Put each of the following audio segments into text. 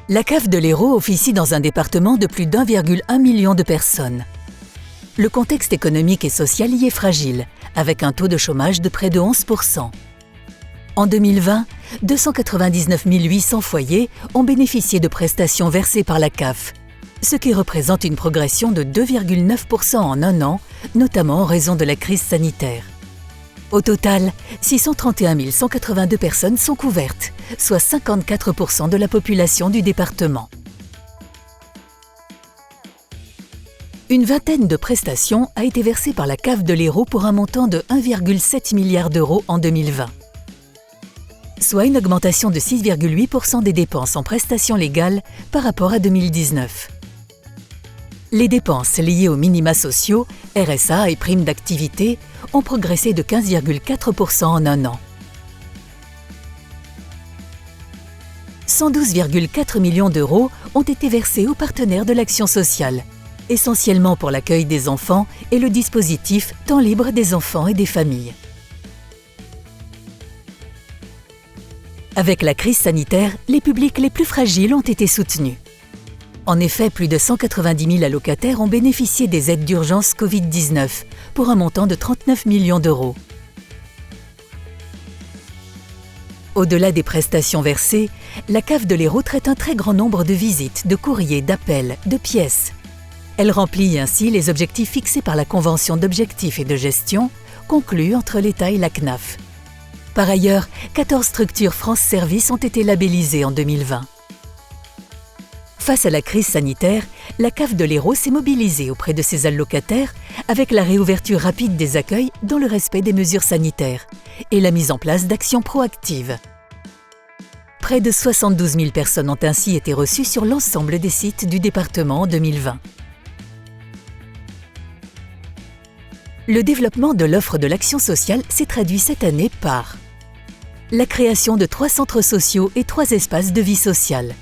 La CAF de l'Hérault officie dans un département de plus d'1,1 million de personnes. Le contexte économique et social y est fragile, avec un taux de chômage de près de 11%. En 2020, 299 800 foyers ont bénéficié de prestations versées par la CAF, ce qui représente une progression de 2,9% en un an, notamment en raison de la crise sanitaire. Au total, 631 182 personnes sont couvertes, soit 54% de la population du département. Une vingtaine de prestations a été versée par la CAF de l'Hérault pour un montant de 1,7 milliard d'euros en 2020, soit une augmentation de 6,8% des dépenses en prestations légales par rapport à 2019. Les dépenses liées aux minima sociaux, RSA et primes d'activité ont progressé de 15,4% en un an. 112,4 millions d'euros ont été versés aux partenaires de l'action sociale, essentiellement pour l'accueil des enfants et le dispositif Temps libre des enfants et des familles. Avec la crise sanitaire, les publics les plus fragiles ont été soutenus. En effet, plus de 190 000 allocataires ont bénéficié des aides d'urgence Covid-19 pour un montant de 39 millions d'euros. Au-delà des prestations versées, la CAF de l'Hérault traite un très grand nombre de visites, de courriers, d'appels, de pièces. Elle remplit ainsi les objectifs fixés par la Convention d'objectifs et de gestion conclue entre l'État et la CNAF. Par ailleurs, 14 structures France Service ont été labellisées en 2020. Face à la crise sanitaire, la CAF de l'Hérault s'est mobilisée auprès de ses allocataires avec la réouverture rapide des accueils dans le respect des mesures sanitaires et la mise en place d'actions proactives. Près de 72 000 personnes ont ainsi été reçues sur l'ensemble des sites du département en 2020. Le développement de l'offre de l'action sociale s'est traduit cette année par la création de 3 centres sociaux et 3 espaces de vie sociale,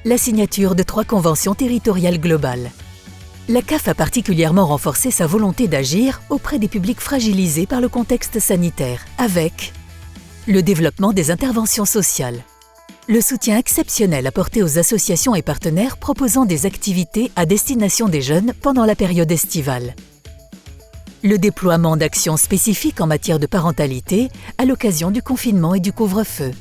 la signature de 3 conventions territoriales globales. La CAF a particulièrement renforcé sa volonté d'agir auprès des publics fragilisés par le contexte sanitaire, avec le développement des interventions sociales, le soutien exceptionnel apporté aux associations et partenaires proposant des activités à destination des jeunes pendant la période estivale, le déploiement d'actions spécifiques en matière de parentalité à l'occasion du confinement et du couvre-feu,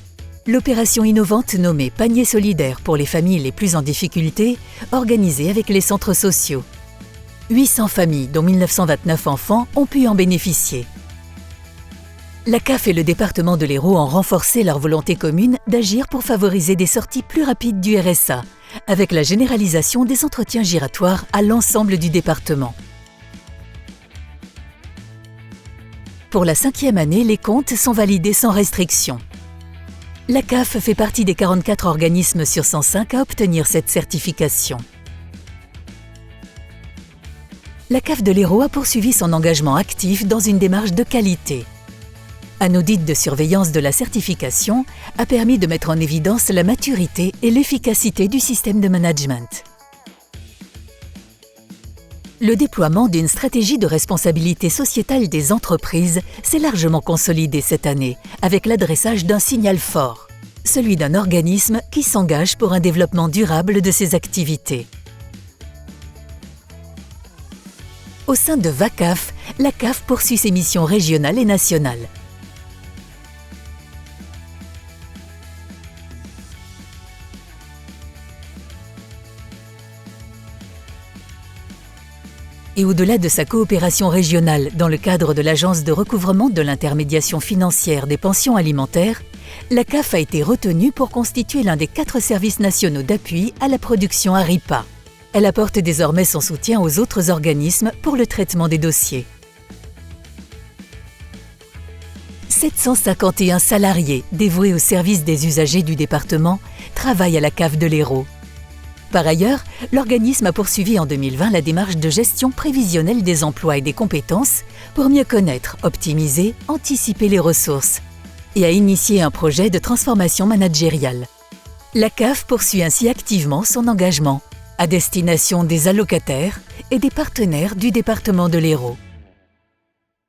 l'opération innovante nommée Panier solidaire pour les familles les plus en difficulté, organisée avec les centres sociaux. 800 familles, dont 1929 enfants, ont pu en bénéficier. La CAF et le département de l'Hérault ont renforcé leur volonté commune d'agir pour favoriser des sorties plus rapides du RSA, avec la généralisation des entretiens giratoires à l'ensemble du département. Pour la 5e année, les comptes sont validés sans restriction. La CAF fait partie des 44 organismes sur 105 à obtenir cette certification. La CAF de l'Hérault a poursuivi son engagement actif dans une démarche de qualité. Un audit de surveillance de la certification a permis de mettre en évidence la maturité et l'efficacité du système de management. Le déploiement d'une stratégie de responsabilité sociétale des entreprises s'est largement consolidé cette année avec l'adressage d'un signal fort, celui d'un organisme qui s'engage pour un développement durable de ses activités. Au sein de VACAF, la CAF poursuit ses missions régionales et nationales. Et au-delà de sa coopération régionale dans le cadre de l'Agence de recouvrement de l'intermédiation financière des pensions alimentaires, la CAF a été retenue pour constituer l'un des 4 services nationaux d'appui à la production ARIPA. Elle apporte désormais son soutien aux autres organismes pour le traitement des dossiers. 751 salariés dévoués au service des usagers du département travaillent à la CAF de l'Hérault. Par ailleurs, l'organisme a poursuivi en 2020 la démarche de gestion prévisionnelle des emplois et des compétences pour mieux connaître, optimiser, anticiper les ressources et a initié un projet de transformation managériale. La CAF poursuit ainsi activement son engagement à destination des allocataires et des partenaires du département de l'Hérault.